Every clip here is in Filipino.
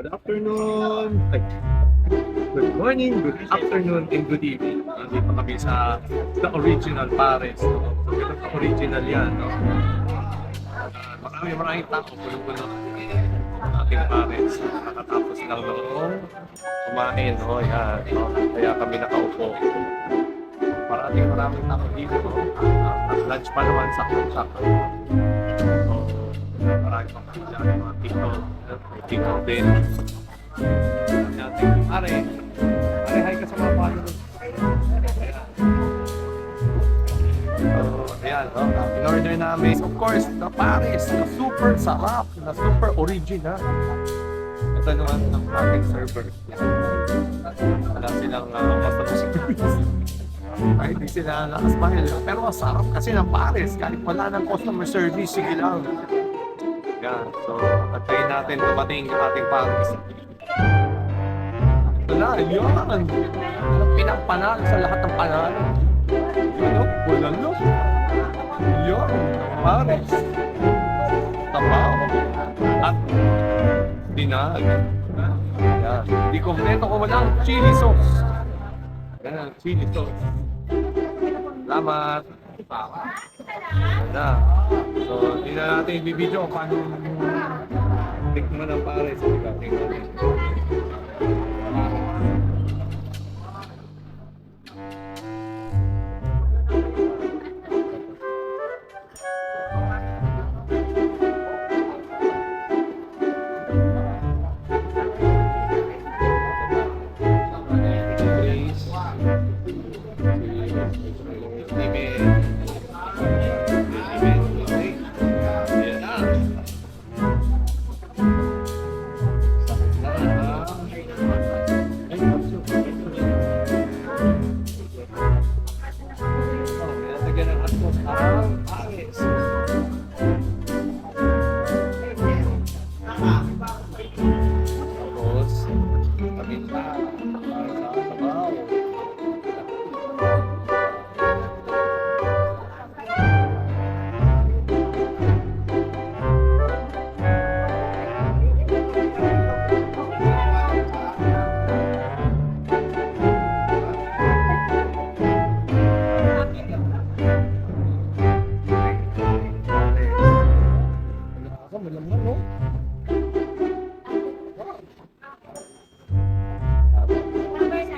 Good afternoon! Ay, good morning, good afternoon, and good evening. Nandito kami sa The Original Pares. No? So, ito sa original yan. No? Maraming tao. Pulo-pulo ang ating Pares. Nakatapos lang noong kumain. No? Yan, no? Kaya kami nakaupo. Maraming tao dito. No? At lunch pa naman, sakto-sakto. So, marami pang dyan, mga TikTok. May TikTok din. Natin. Are, hi ka sa mga followers. Ayan, in-order namin. Of course, the Pares, na super sarap, na super original. Ito naman ng ating server. Wala silang customer service. Kahit di sila nakasmile. Pero masarap kasi ng Pares. Kahit wala ng customer service, sige lang. Yan, so, antayin natin dumating yung ating Pares. Ito na, yan! Pinagpanalo sa lahat ng panalo. Yan o, bulalo. Yan, Pares. Tabaw. At dinag. Yan. Di kompleto ko walang chili sauce. Yan, chili sauce. Salamat. Na. So, hindi na natin i-video paano tikman ang Pares. Tingnan natin.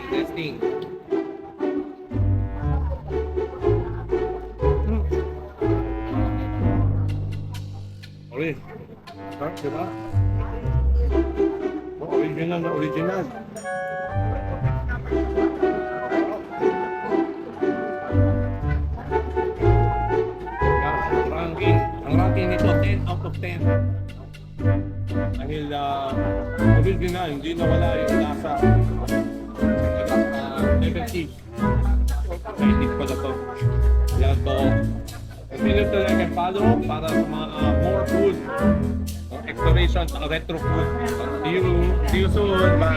Testing. Ori, sarap diba? Original na original. Ang ranking nito 10 out of 10. Dahil original, hindi nawala yung lasa. 70. Nainit pa na to. Yan to. Continue to like and follow para sa mga more food, exploration, retro food. See you soon. Bye.